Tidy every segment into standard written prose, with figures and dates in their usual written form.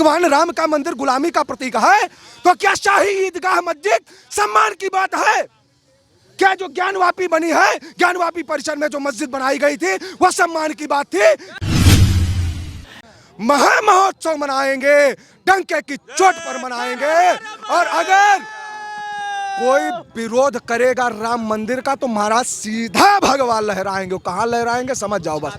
भगवान राम का मंदिर गुलामी का प्रतीक है तो क्या शाही ईदगाह मस्जिद सम्मान की बात है? क्या जो ज्ञानवापी बनी है, ज्ञानवापी परिसर में जो मस्जिद बनाई गई थी वह सम्मान की बात थी? महामहोत्सव मनाएंगे, डंके की चोट पर मनाएंगे, और अगर कोई विरोध करेगा राम मंदिर का तो महाराज सीधा भगवा लहराएंगे। कहां लहराएंगे समझ जाओ बस।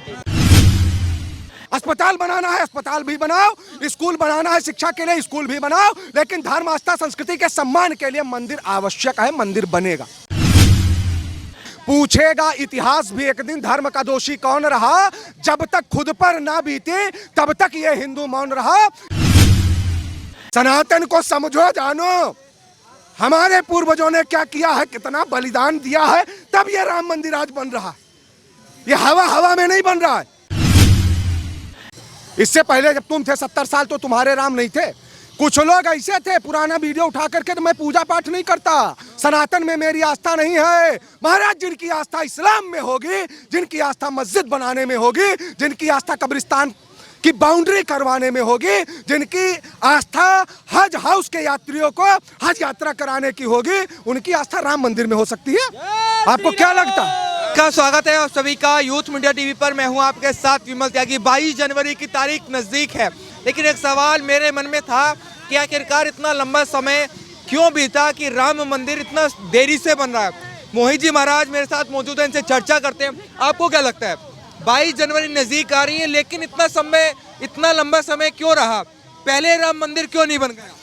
अस्पताल बनाना है अस्पताल भी बनाओ, स्कूल बनाना है शिक्षा के लिए स्कूल भी बनाओ, लेकिन धर्म आस्था संस्कृति के सम्मान के लिए मंदिर आवश्यक है, मंदिर बनेगा। पूछेगा इतिहास भी एक दिन धर्म का दोषी कौन रहा, जब तक खुद पर ना बीते तब तक ये हिंदू मौन रहा। सनातन को समझो जानो, हमारे पूर्वजों ने क्या किया है, कितना बलिदान दिया है, तब ये राम मंदिर आज बन रहा है। ये हवा में नहीं बन रहा है। इससे पहले जब तुम थे 70 साल तो तुम्हारे राम नहीं थे। कुछ लोग ऐसे थे, पुराना वीडियो उठा करके तो मैं पूजा पाठ नहीं करता, सनातन में मेरी आस्था नहीं है। महाराज जिनकी आस्था इस्लाम में होगी, जिनकी आस्था मस्जिद बनाने में होगी, जिनकी आस्था कब्रिस्तान की बाउंड्री करवाने में होगी, जिनकी आस्था हज हाउस के यात्रियों को हज यात्रा कराने की होगी, उनकी आस्था राम मंदिर में हो सकती है। आपको क्या लगता है? का स्वागत है आप सभी का यूथ मीडिया टीवी पर। मैं हूं आपके साथ विमल त्यागी। 22 जनवरी की तारीख नज़दीक है, लेकिन एक सवाल मेरे मन में था कि आखिरकार इतना लंबा समय क्यों बीता कि राम मंदिर इतना देरी से बन रहा है। मोहित जी महाराज मेरे साथ मौजूद हैं, इनसे चर्चा करते हैं। आपको क्या लगता है 22 जनवरी नज़दीक आ रही है, लेकिन इतना लंबा समय क्यों रहा? पहले राम मंदिर क्यों नहीं बन गया?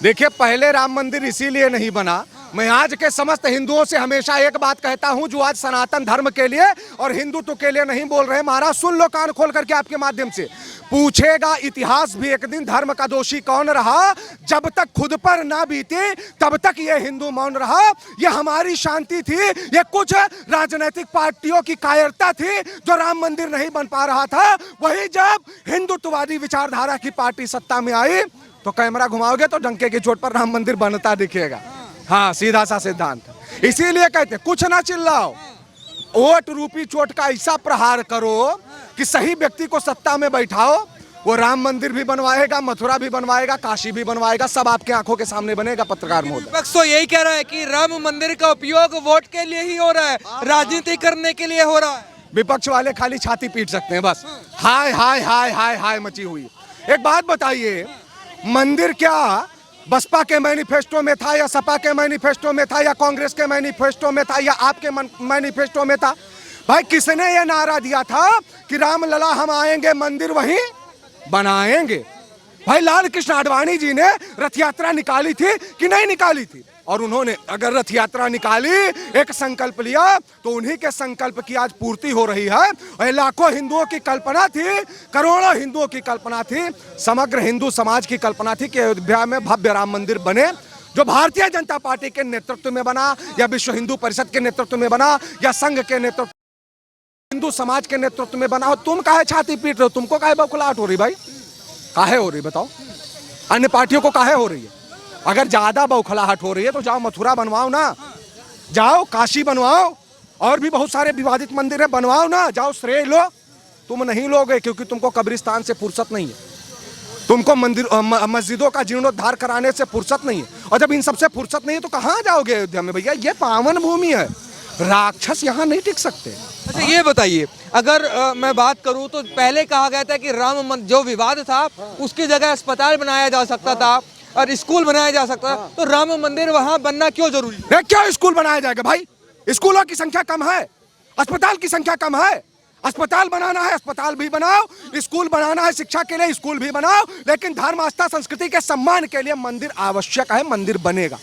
देखिए, पहले राम मंदिर इसीलिए नहीं बना। मैं आज के समस्त हिंदुओं से हमेशा एक बात कहता हूं, जो आज सनातन धर्म के लिए और हिंदुत्व के लिए नहीं बोल रहे, महाराज सुन लो कान खोल करके आपके माध्यम से। पूछेगा इतिहास भी एक दिन धर्म का दोषी कौन रहा, जब तक खुद पर ना बीते तब तक ये हिंदू मौन रहा। ये हमारी शांति थी, ये कुछ राजनीतिक पार्टियों की कायरता थी जो राम मंदिर नहीं बन पा रहा था। वही जब हिंदुत्ववादी विचारधारा की पार्टी सत्ता में आई तो कैमरा घुमाओगे तो डंके की चोट पर राम मंदिर बनता दिखेगा। हाँ, सीधा सा सिद्धांत। इसीलिए कहते कुछ ना चिल्लाओ, वोट रूपी चोट का ऐसा प्रहार करो कि सही व्यक्ति को सत्ता में बैठाओ। वो राम मंदिर भी बनवाएगा, मथुरा भी बनवाएगा, काशी भी बनवाएगा, सब आपके आंखों के सामने बनेगा। पत्रकार महोदय, विपक्ष तो यही कह रहा है कि राम मंदिर का उपयोग वोट के लिए ही हो रहा है, राजनीति करने के लिए हो रहा है। विपक्ष वाले खाली छाती पीट सकते हैं बस। हाय हाय हाय हाय हाय मची हुई। एक बात बताइए, मंदिर क्या बसपा के मैनिफेस्टो में था, या सपा के मैनिफेस्टो में था, या कांग्रेस के मैनिफेस्टो में था, या आपके मैनिफेस्टो में था? भाई किसने ये नारा दिया था कि राम लला हम आएंगे मंदिर वहीं बनाएंगे? भाई लाल कृष्ण आडवाणी जी ने रथ यात्रा निकाली थी कि नहीं निकाली थी? और उन्होंने अगर रथ यात्रा निकाली, एक संकल्प लिया, तो उन्हीं के संकल्प की आज पूर्ति हो रही है। और लाखों हिंदुओं की कल्पना थी, करोड़ों हिंदुओं की कल्पना थी, समग्र हिंदू समाज की कल्पना थी कि अयोध्या में भव्य राम मंदिर बने, जो भारतीय जनता पार्टी के नेतृत्व में बना, या विश्व हिंदू परिषद के नेतृत्व में बना, या संघ के नेतृत्व, हिंदू समाज के नेतृत्व में बना। तुम काहे छाती पीट रहे हो? तुमको काहे बौखलाहट हो रही भाई? काहे हो रही बताओ? अन्य पार्टियों को काहे हो रही है? अगर ज्यादा बौखलाहट हो रही है तो जाओ मथुरा बनवाओ ना, जाओ काशी बनवाओ, और भी बहुत सारे विवादित मंदिर है, बनवाओ ना, जाओ श्रेय लो। तुम नहीं लोगे क्योंकि तुमको कब्रिस्तान से फुर्सत नहीं है, तुमको मस्जिदों का जीर्णोद्धार कराने से फुर्सत नहीं है। और जब इन सबसे फुर्सत नहीं है तो कहाँ जाओगे अयोध्या में? भैया ये पावन भूमि है, राक्षस यहाँ नहीं टिक सकते। अच्छा ये बताइए, अगर मैं बात करूं तो पहले कहा गया था कि राम जो विवाद था उसकी जगह अस्पताल बनाया जा सकता था और स्कूल बनाया जा सकता था, तो राम मंदिर वहां बनना क्यों जरूरी है? क्यों स्कूल बनाया जाएगा भाई? स्कूलों की संख्या कम है, अस्पताल की संख्या कम है। अस्पताल बनाना है अस्पताल भी बनाओ, स्कूल बनाना है शिक्षा के लिए स्कूल भी बनाओ, लेकिन धर्म आस्था संस्कृति के सम्मान के लिए मंदिर आवश्यक है, मंदिर बनेगा।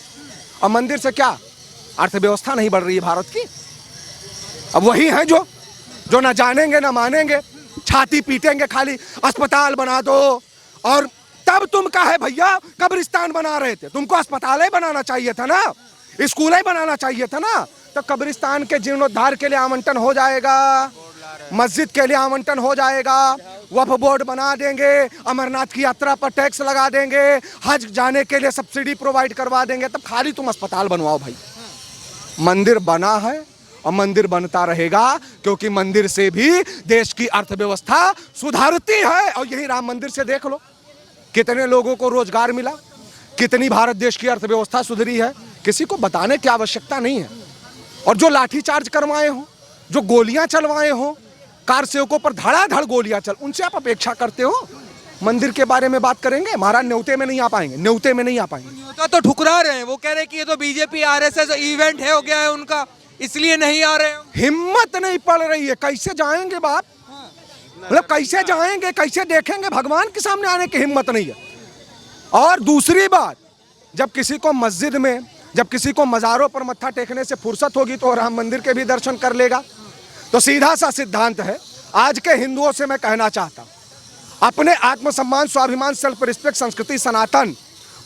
और मंदिर से क्या अर्थव्यवस्था नहीं बढ़ रही है भारत की? अब वही है जो ना जानेंगे ना मानेंगे, छाती पीटेंगे खाली। अस्पताल बना दो, और तब तुम काहे भैया कब्रिस्तान बना रहे थे? तुमको अस्पताल ही बनाना चाहिए था ना, स्कूल ही बनाना चाहिए था ना। तो कब्रिस्तान के जीर्णोद्धार के लिए आवंटन हो जाएगा, मस्जिद के लिए आवंटन हो जाएगा, वक्फ बोर्ड बना देंगे, अमरनाथ की यात्रा पर टैक्स लगा देंगे, हज जाने के लिए सब्सिडी प्रोवाइड करवा देंगे। तब खाली तुम अस्पताल बनवाओ भाई। मंदिर बना है और मंदिर बनता रहेगा, क्योंकि मंदिर से भी देश की अर्थव्यवस्था सुधारती है। और यही राम मंदिर से देख लो, कितने लोगों को रोजगार मिला, कितनी भारत देश की अर्थव्यवस्था सुधरी है, किसी को बताने की आवश्यकता नहीं है। और जो लाठीचार्ज करवाए हो, जो गोलियां चलवाए हो, कार सेवकों पर धड़ाधड़ गोलियां चल, उनसे आप अपेक्षा करते हो मंदिर के बारे में बात करेंगे? महाराज न्योते में नहीं आ पाएंगे, न्योते में नहीं आ पाएंगे। न्योता तो ठुकरा रहे हैं, वो कह रहे हैं कि ये तो बीजेपी आरएसएस इवेंट है, हो गया है उनका, इसलिए नहीं आ रहे हो। हिम्मत नहीं पड़ रही है, कैसे जाएंगे बाप? मतलब कैसे जाएंगे, कैसे देखेंगे? भगवान के सामने आने की हिम्मत नहीं है। और दूसरी बात, जब किसी को मस्जिद में, जब किसी को मज़ारों पर मत्था टेकने से फुर्सत होगी तो राम मंदिर के भी दर्शन कर लेगा। तो सीधा सा सिद्धांत है, आज के हिंदुओं से मैं कहना चाहता हूं, अपने आत्मसम्मान, स्वाभिमान, सेल्फ रिस्पेक्ट, संस्कृति, सनातन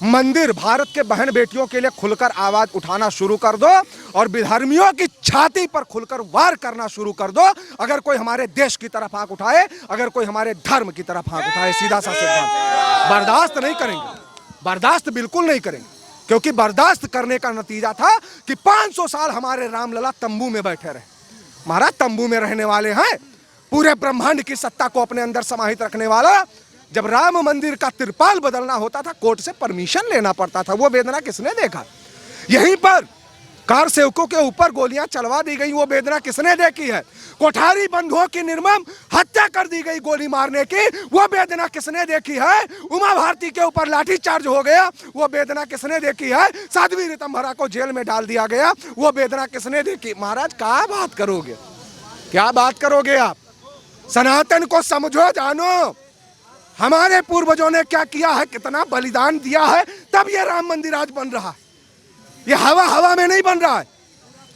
मंदिर, भारत के बहन बेटियों के लिए खुलकर आवाज उठाना शुरू कर दो और विधर्मियों की छाती पर खुलकर वार करना शुरू कर दो। अगर कोई हमारे देश की तरफ आंख उठाए, अगर कोई हमारे धर्म की तरफ आंख उठाए, सीधा सा सिद्धांत, बर्दाश्त नहीं करेंगे, बर्दाश्त बिल्कुल नहीं करेंगे। क्योंकि बर्दाश्त करने का नतीजा था कि 500 साल हमारे रामलला तंबू में बैठे रहे। महाराज तंबू में रहने वाले हैं, पूरे ब्रह्मांड की सत्ता को अपने अंदर समाहित रखने वाला। जब राम मंदिर का तिरपाल बदलना होता था, कोर्ट से परमिशन लेना पड़ता था। वो वेदना किसने देखा? यहीं पर कार सेवकों के ऊपर गोलियां चलवा दी गई, वो वेदना किसने देखी है? कोठारी बंधुओं की निर्मम हत्या कर दी गई गोली मारने की, वो वेदना किसने देखी है? उमा भारती के ऊपर लाठी चार्ज हो गया, वो वेदना किसने देखी है? साध्वी ऋतंभरा को जेल में डाल दिया गया, वो वेदना किसने देखी? महाराज क्या बात करोगे, क्या बात करोगे आप? सनातन को समझो, जानो हमारे पूर्वजों ने क्या किया है, कितना बलिदान दिया है, तब ये राम मंदिर आज बन रहा है। ये हवा हवा में नहीं बन रहा है।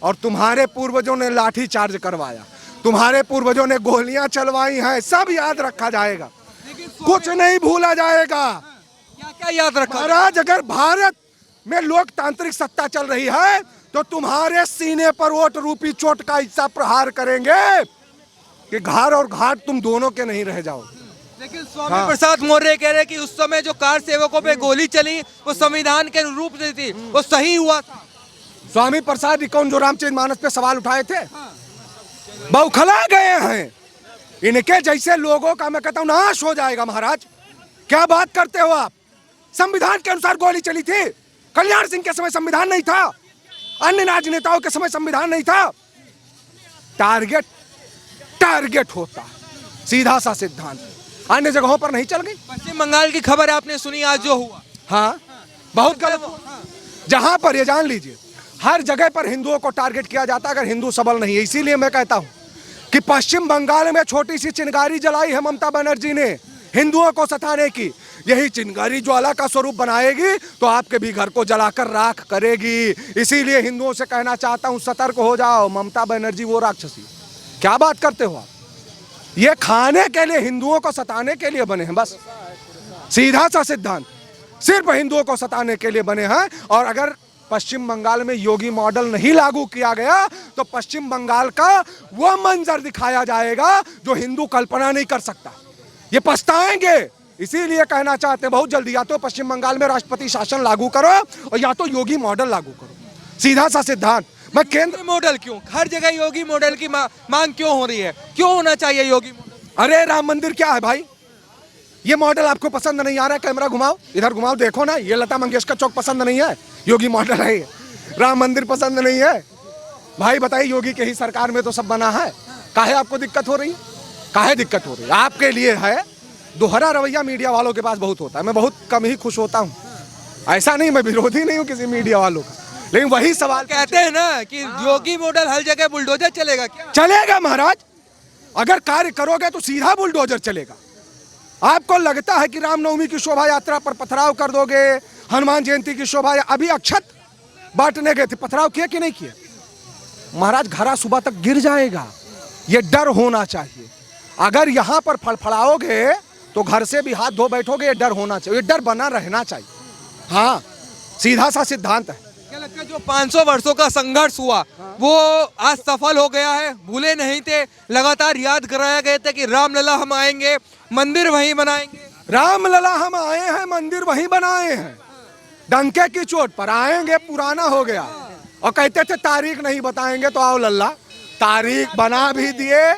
और तुम्हारे पूर्वजों ने लाठी चार्ज करवाया, तुम्हारे पूर्वजों ने गोलियां चलवाई हैं, सब याद रखा जाएगा, कुछ नहीं भूला जाएगा। क्या क्या याद रखा? महाराज, अगर भारत में लोकतांत्रिक सत्ता चल रही है तो तुम्हारे सीने पर वोट रूपी चोट का ऐसा प्रहार करेंगे कि घर और घाट तुम दोनों के नहीं रह जाओ। लेकिन स्वामी प्रसाद मौर्य कह रहे कि उस समय जो कार सेवकों पे गोली चली वो संविधान के अनुरूप नहीं थी, वो सही हुआ था। स्वामी प्रसाद कौन जो रामचरितमानस पे सवाल उठाए थे? बौखला गए हैं। इनके जैसे लोगों का मैं कहता हूं नाश हो जाएगा। महाराज क्या बात करते हो आप? संविधान के अनुसार गोली चली थी। कल्याण सिंह के समय संविधान नहीं था, अन्य राजनेताओं के समय संविधान नहीं था। टारगेट टारगेट होता है, सीधा सा सिद्धांत। अन्य जगहों पर नहीं चल गई। पश्चिम बंगाल की खबर आपने सुनी आज जो हुआ? हाँ, बहुत गलत। जहां पर ये जान लीजिए, हर जगह पर हिंदुओं को टारगेट किया जाता है अगर हिंदू सबल नहीं है। इसीलिए मैं कहता हूं कि पश्चिम बंगाल में छोटी सी चिंगारी जलाई है ममता बनर्जी ने हिंदुओं को सताने की। यही चिंगारी ज्वाला का स्वरूप बनाएगी तो आपके भी घर को जलाकर राख करेगी। इसीलिए हिंदुओं से कहना चाहता हूं, सतर्क हो जाओ। ममता बनर्जी वो राक्षसी, क्या बात करते हो आप? ये खाने के लिए, हिंदुओं को सताने के लिए बने हैं, बस सीधा सा सिद्धांत। सिर्फ हिंदुओं को सताने के लिए बने हैं। और अगर पश्चिम बंगाल में योगी मॉडल नहीं लागू किया गया तो पश्चिम बंगाल का वो मंजर दिखाया जाएगा जो हिंदू कल्पना नहीं कर सकता। ये पछताएंगे। इसीलिए कहना चाहते हैं बहुत जल्दी या तो पश्चिम बंगाल में राष्ट्रपति शासन लागू करो और या तो योगी मॉडल लागू करो, सीधा सा सिद्धांत। मैं केंद्र मॉडल क्यों, हर जगह योगी मॉडल की मांग क्यों हो रही है? क्यों होना चाहिए योगी मॉडल? अरे राम मंदिर क्या है भाई? ये मॉडल आपको पसंद नहीं आ रहा है? कैमरा घुमाओ, इधर घुमाओ, देखो ना। ये लता मंगेशकर चौक पसंद नहीं है, योगी मॉडल है। राम मंदिर पसंद नहीं है भाई? बताइए, योगी के ही सरकार में तो सब बना है। काहे आपको दिक्कत हो रही है? काहे दिक्कत हो रही है? आपके लिए है। दोहरा रवैया मीडिया वालों के पास बहुत होता है। मैं बहुत कम ही खुश होता हूँ। ऐसा नहीं, मैं विरोधी नहीं हूँ किसी मीडिया वालों का, लेकिन वही सवाल कहते हैं ना कि योगी मॉडल हर जगह बुलडोजर चलेगा। क्या चलेगा महाराज? अगर कार्य करोगे तो सीधा बुलडोजर चलेगा। आपको लगता है कि रामनवमी की शोभा यात्रा पर पथराव कर दोगे, हनुमान जयंती की शोभा, अभी अक्षत बांटने गए थे, पथराव किया कि नहीं किया? महाराज घड़ा सुबह तक गिर जाएगा। ये डर होना चाहिए। अगर यहाँ पर फड़फड़ाओगे तो घर से भी हाथ धो बैठोगे। ये डर होना चाहिए, ये डर बना रहना चाहिए। हाँ, सीधा सा सिद्धांत है। क्या लगता है जो 500 वर्षों का संघर्ष हुआ वो आज सफल हो गया है? भूले नहीं थे, लगातार याद कराया गया था कि रामलला हम आएंगे, मंदिर वहीं बनाएंगे। रामलला हम आए हैं, मंदिर वहीं बनाए हैं। डंके की चोट पर आएंगे, पुराना हो गया। और कहते थे तारीख नहीं बताएंगे, तो आओ लल्ला, तारीख बना भी दिए,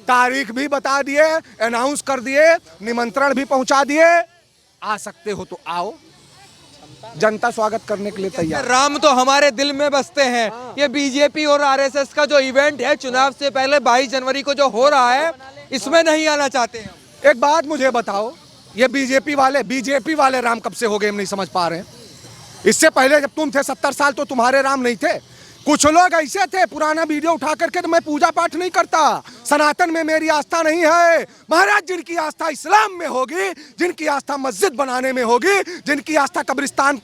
तारीख भी बता दिए, अनाउंस कर दिए, निमंत्रण भी पहुंचा दिए। आ सकते हो तो आओ, जनता स्वागत करने के लिए तैयार। राम तो हमारे दिल में बसते हैं। ये बीजेपी और आरएसएस का जो इवेंट है चुनाव से पहले 22 जनवरी को जो हो रहा है, इसमें नहीं आना चाहते हैं। एक बात मुझे बताओ, ये बीजेपी वाले राम कब से हो गए हम नहीं समझ पा रहे हैं। इससे पहले जब तुम थे 70 साल तो तुम्हारे राम नहीं थे। कुछ लोग ऐसे थे, पुराना वीडियो उठा करके तो मैं पूजा पाठ नहीं करता, सनातन में मेरी आस्था नहीं है। महाराज जिनकी आस्था इस्लाम में होगी, जिनकी आस्था मस्जिद बनाने में होगी, जिनकी आस्था कब्रिस्तान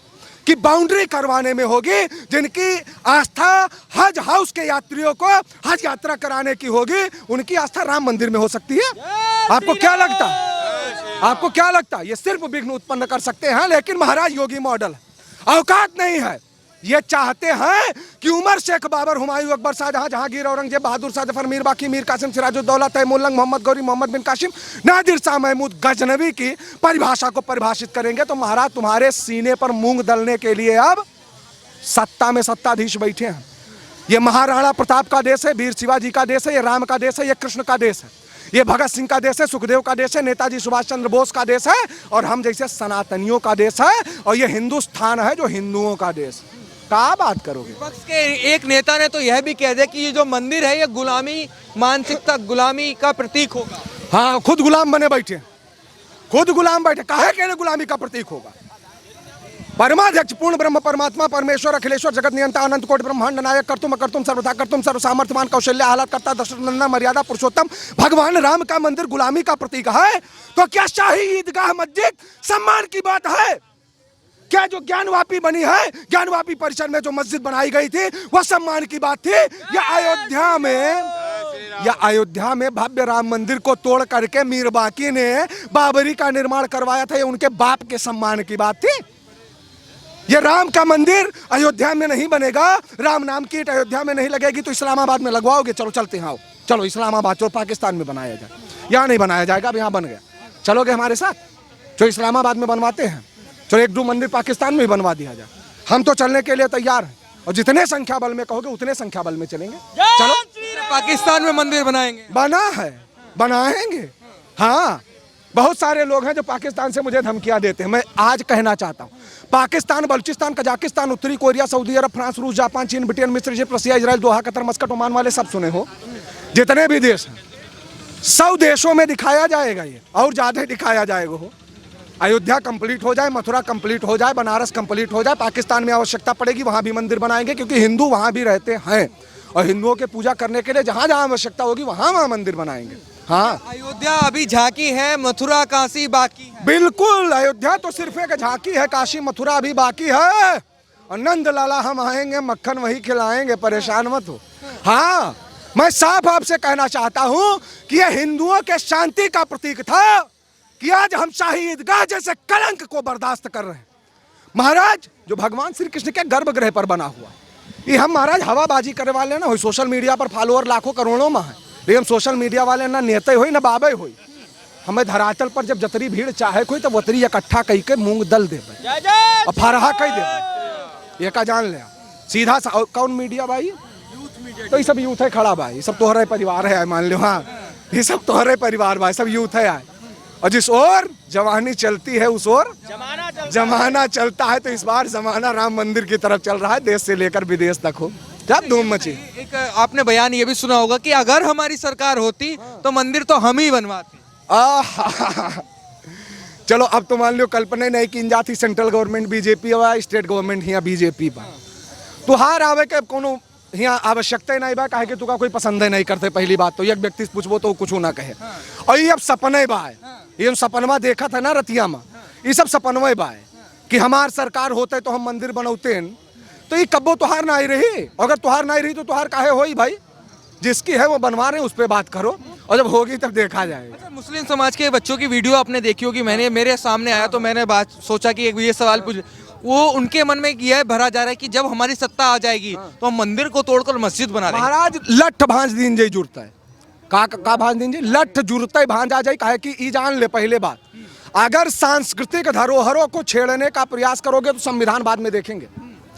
की बाउंड्री करवाने में होगी, जिनकी आस्था हज हाउस के यात्रियों को हज यात्रा कराने की होगी, उनकी आस्था राम मंदिर में हो सकती है। आपको क्या लगता है? आपको क्या लगता है? ये सिर्फ विघ्न उत्पन्न कर सकते हैं, लेकिन महाराज योगी मॉडल औकात नहीं है। ये चाहते हैं कि उमर, शेख, बाबर, हुमायूं, अकबर, शाहजहां, जहांगीर, औरंगजेब, बहादुर शाह जफर, मीर बाकी, मीर कासिम, सिराजुद्दौला, तैमूरलंग, मोहम्मद गौरी, मोहम्मद बिन कासिम, नादिर शाह महमूद गजनवी की परिभाषा को परिभाषित करेंगे तो महाराज तुम्हारे सीने पर मूंग दलने के लिए अब सत्ता में सत्ताधीश बैठे हैं। ये महाराणा प्रताप का देश है, वीर शिवाजी का देश है, ये राम का देश है, ये कृष्ण का देश है, ये भगत सिंह का देश है, सुखदेव का देश है, नेताजी सुभाष चंद्र बोस का देश है, और हम जैसे सनातनियों का देश है, और ये हिंदुस्तान है जो हिंदुओं का देश है। क्या बात करोगे? विपक्ष के एक नेता ने तो यह भी कह दिया कि ये जो मंदिर है ये गुलामी मानसिकता, गुलामी का प्रतीक होगा। हाँ, खुद गुलाम बने बैठे, खुद गुलाम बैठे। काहे के लिए गुलामी का प्रतीक होगा? परमाध्यक्ष पूर्ण ब्रह्म परमात्मा परमेश्वर अखिलेश्वर जगत नियंता अनंत कोटि ब्रह्मांड नायक कर्तुम अकर्तुम सर्वथा कर्तुम सर्व सामर्थ्यवान कौशल्य आह्लाद करता दशरथ नंदन मर्यादा पुरुषोत्तम भगवान राम का मंदिर गुलामी का प्रतीक है तो क्या शाही ईदगाह मस्जिद सम्मान की बात है? क्या जो ज्ञानवापी बनी है, ज्ञानवापी परिसर में जो मस्जिद बनाई गई थी वह सम्मान की बात थी? या अयोध्या में भव्य राम मंदिर को तोड़ करके मीर बाकी ने बाबरी का निर्माण करवाया था, ये उनके बाप के सम्मान की बात थी? ये राम का मंदिर अयोध्या में नहीं बनेगा, राम नाम की ईंट अयोध्या में नहीं लगेगी तो इस्लामाबाद में लगवाओगे? चलो चलते हैं, आओ चलो इस्लामाबाद, चलो पाकिस्तान में बनाया जाए। यहाँ नहीं बनाया जाएगा, अब यहाँ बन गया, चलोगे हमारे साथ? जो इस्लामाबाद में बनवाते हैं, चलो एक दो मंदिर पाकिस्तान में भी बनवा दिया जाए। हम तो चलने के लिए तैयार हैं, और जितने संख्या बल में कहोगे उतने संख्या बल में चलेंगे। चलो पाकिस्तान में मंदिर बनाएंगे, बना है, बनाएंगे। हाँ, बहुत सारे लोग हैं जो पाकिस्तान से मुझे धमकियां देते हैं। मैं आज कहना चाहता हूं, पाकिस्तान, बलूचिस्तान, कजाकिस्तान, उत्तरी कोरिया, सऊदी अरब, फ्रांस, रूस, जापान, चीन, ब्रिटेन, मिस्र, इजिप्ट, रसिया, इजराइल, दोहा, कतर, मस्कट, ओमान वाले सब सुने हो, जितने भी देश हैं 100 देशों में दिखाया जाएगा ये, और ज्यादा दिखाया जाएगा। हो अयोध्या कंप्लीट हो जाए, मथुरा कंप्लीट हो जाए, बनारस कंप्लीट हो जाए, पाकिस्तान में आवश्यकता पड़ेगी वहां भी मंदिर बनाएंगे, क्योंकि हिंदू वहां भी रहते हैं और हिंदुओं के पूजा करने के लिए जहां जहां आवश्यकता होगी वहां मंदिर बनाएंगे। हाँ, अयोध्या अभी झांकी है, मथुरा काशी बाकी है। बिल्कुल, अयोध्या तो सिर्फ एक झांकी है, काशी मथुरा अभी बाकी है। और नंद लाला हम आएंगे, मक्खन वही खिलाएंगे, परेशान मत हो। हाँ, मैं साफ आपसे कहना चाहता हूं कि यह हिंदुओं के शांति का प्रतीक था कि आज हम शाही ईदगाह जैसे कलंक को बर्दाश्त कर रहे हैं। महाराज, जो भगवान श्री कृष्ण के गर्भगृह पर बना हुआ, ये हम महाराज हवाबाजी करने वाले ना हो, सोशल मीडिया पर फॉलोअर लाखों करोड़ों में है, लेकिन हम सोशल मीडिया वाले ना नेता हुई ना बाबे हुई, हमें धरातल पर जब जतरी भीड़ चाहे कोई तो वतरी इकट्ठा कही के मूंग दल दे और फरहा कही दे, ये का जान ले सीधा सा। कौन मीडिया भाई? तो ये सब यूथ है खड़ा भाई, सब तोहरे परिवार है, मान लो। हाँ, ये सब तोहरे परिवार भाई, सब यूथ है। और जिस ओर जवानी चलती है उस ओर जमाना चलता है, तो इस बार जमाना राम मंदिर की तरफ चल रहा है, देश से लेकर विदेश तक हो, जब धूम मची। एक आपने बयान ये भी सुना होगा कि अगर हमारी सरकार होती तो मंदिर तो हम ही बनवाते। चलो अब तो मान लो कल्पना नहीं की जाती, सेंट्रल गवर्नमेंट बीजेपी व स्टेट गवर्नमेंट यहाँ बीजेपी बा, तो हार आवे के कोनो यहाँ आवश्यकता नहीं बा, काहे कि तुका कोई पसंद नहीं करते। पहली बात तो एक व्यक्ति से पूछबो तो कुछ ना कहे। और ये अब सपने बा है, ये सपनवा देखा था ना रतिया में, ये सब सपनवे बा है कि हमार सरकार होते तो हम मंदिर बनौते हैं, तो ये कब्बो तुहार ना आई रही। अगर तुहार ना आई रही तो तुहार काहे होई भाई? जिसकी है वो बनवा रहे हैं, उस पर बात करो, और जब होगी तब देखा जाएगा। अच्छा, मुस्लिम समाज के बच्चों की वीडियो आपने देखी होगी, मैंने मेरे सामने आया तो मैंने बात सोचा कि एक ये सवाल पूछ, वो उनके मन में यह भरा जा रहा है कि जब हमारी सत्ता आ जाएगी तो हम मंदिर को तोड़कर मस्जिद बना रहे हैं। महाराज लठ भांज दिन जय जुड़ता है, का भांज दिन जी लठ जुड़ता है, भांज आ जाए, काहे कि ई जान ले पहले बात, अगर सांस्कृतिक धरोहरों को छेड़ने का प्रयास करोगे तो संविधान बाद में देखेंगे।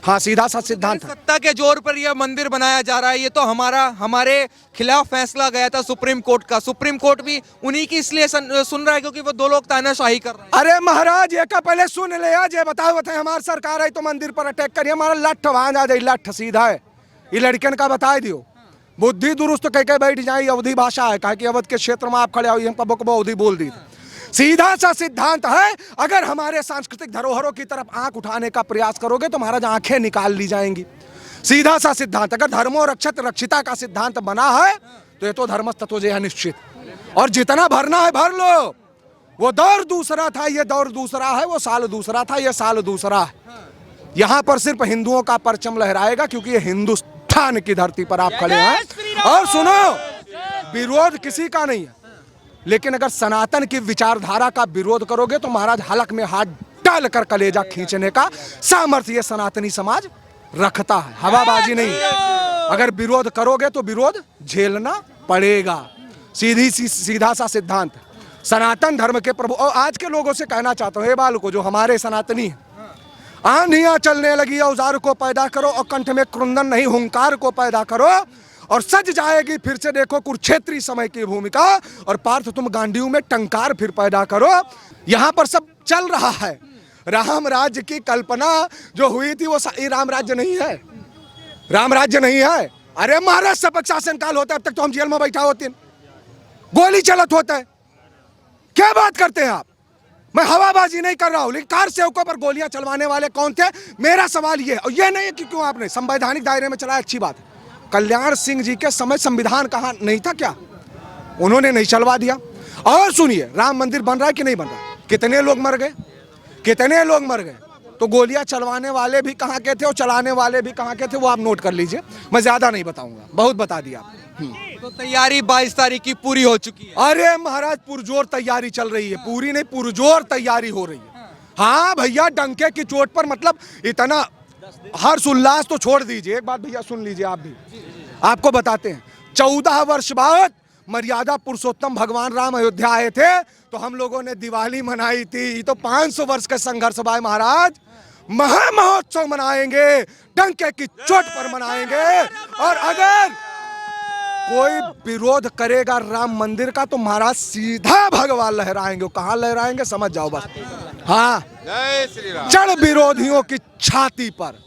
हाँ, सीधा सा सिद्धांत है। सत्ता के जोर पर यह मंदिर बनाया जा रहा है, ये तो हमारे खिलाफ फैसला गया था सुप्रीम कोर्ट का। सुप्रीम कोर्ट भी उन्हीं की इसलिए सुन रहा है क्योंकि वो 2 लोग तानाशाही कर रहे हैं। अरे महाराज, ये का पहले सुन ले आज, ये बताओ बताए हमारी सरकार है तो मंदिर पर अटैक करिए, हमारा लठ वहां आ जाए, लठ सीधा है। ये लड़कन का बता दियो, बुद्धि दुरुस्त कह के बैठ जाए, अवधि भाषा है, कहा कि अवध के क्षेत्र में आप खड़े हो, हमको बकबो अवधि बोल दी। सीधा सा सिद्धांत है, अगर हमारे सांस्कृतिक धरोहरों की तरफ आंख उठाने का प्रयास करोगे तो महाराज आंखें निकाल ली जाएंगी। सीधा सा सिद्धांत, अगर धर्मो रक्षत रक्षिता का सिद्धांत बना है तो ये तो धर्मस्तत्व जो है निश्चित, और जितना भरना है भर लो। वो दौर दूसरा था, ये दौर दूसरा है, वो साल दूसरा था, ये साल दूसरा है। यहाँ पर सिर्फ हिंदुओं का परचम लहराएगा क्योंकि ये हिंदुस्तान की धरती पर आप खड़े हैं। और सुनो, विरोध किसी का नहीं है, लेकिन अगर सनातन की विचारधारा का विरोध करोगे तो महाराज हलक में हाथ डालकर कलेजा खींचने का सामर्थ्य ये सनातनी समाज रखता है, हवाबाजी नहीं। अगर विरोध करोगे तो विरोध झेलना पड़ेगा। सीधा सा सिद्धांत, सनातन धर्म के प्रभु। और आज के लोगों से कहना चाहता हूँ, हे बाल को जो हमारे सनातनी है, आंधियां चलने लगी औजार को पैदा करो और कंठ में क्रुंदन नहीं हुंकार को पैदा करो, और सज जाएगी फिर से देखो कुरुक्षेत्री समय की भूमिका, और पार्थ तुम गांडीव में टंकार फिर पैदा करो। यहाँ पर सब चल रहा है। राम राज्य की कल्पना जो हुई थी वो राम राज्य नहीं है, राम राज्य नहीं है। अरे महाराज सपक शासन काल होता है, अब तक तो हम जेल में बैठा होते हैं, गोली चलत होता है, क्या बात करते हैं आप। मैं हवाबाजी नहीं कर रहा हूं, लेकिन कार सेवकों पर गोलियां चलवाने वाले कौन थे, मेरा सवाल ये है। और ये नहीं है कि क्यों आपने संवैधानिक दायरे में चलाया, अच्छी बात है। कल्याण सिंह जी के समय संविधान कहाँ नहीं था क्या, उन्होंने नहीं चलवा दिया। और सुनिए, राम मंदिर बन रहा है कि नहीं बन रहा है, कितने लोग मर गए, कितने लोग मर गए। तो गोलियां चलवाने वाले भी कहाँ के थे और चलाने वाले भी कहाँ के थे, वो आप नोट कर लीजिए, मैं ज्यादा नहीं बताऊंगा, बहुत बता दिया। तो तैयारी 22 तारीख की पूरी हो चुकी है। अरे महाराज पुरजोर तैयारी चल रही है, पूरी नहीं पुरजोर तैयारी हो रही है। हाँ भैया, डंके की चोट पर, मतलब इतना हर्ष उल्लास तो छोड़ दीजिए। एक बात भैया सुन लीजिए, आप भी, आपको बताते हैं, 14 वर्ष बाद मर्यादा पुरुषोत्तम भगवान राम अयोध्या आए थे तो हम लोगों ने दिवाली मनाई थी। तो 500 वर्ष का संघर्ष भाई महाराज, महा महोत्सव मनाएंगे, डंके की चोट पर मनाएंगे। और अगर कोई विरोध करेगा राम मंदिर का तो महाराज सीधा भगवा लहराएंगे। कहाँ लहराएंगे समझ जाओ बस। हाँ, जय श्री राम। जड़ विरोधियों की छाती पर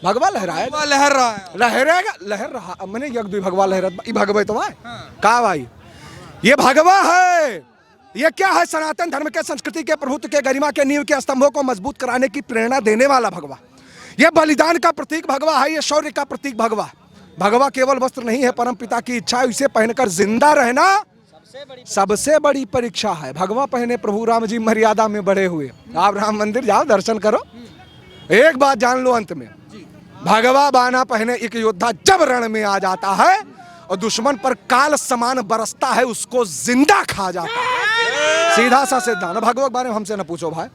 भगवा लहराएगा, लहर रहा है, लहरेगा, लहर रहा। मैंने यज्ञ भी भगवा लहरत, भगवे तो है कहा भाई, ये भगवा है। ये क्या है, सनातन धर्म के संस्कृति के प्रभुत्व के गरिमा के नींव के स्तंभों को मजबूत कराने की प्रेरणा देने वाला भगवा। ये बलिदान का प्रतीक भगवा है, ये शौर्य का प्रतीक भगवा। भगवा केवल वस्त्र नहीं है, परम पिता की इच्छा है, इसे पहनकर जिंदा रहना सबसे बड़ी परीक्षा है। भगवा पहने प्रभु राम जी मर्यादा में बढ़े हुए। आप राम मंदिर जाओ, दर्शन करो। एक बात जान लो अंत में, भगवा बाना पहने एक योद्धा जब रण में आ जाता है और दुश्मन पर काल समान बरसता है, उसको जिंदा खा जाता है। सीधा सा सिद्धांत। भगवत बारे में हमसे न पूछो भाई।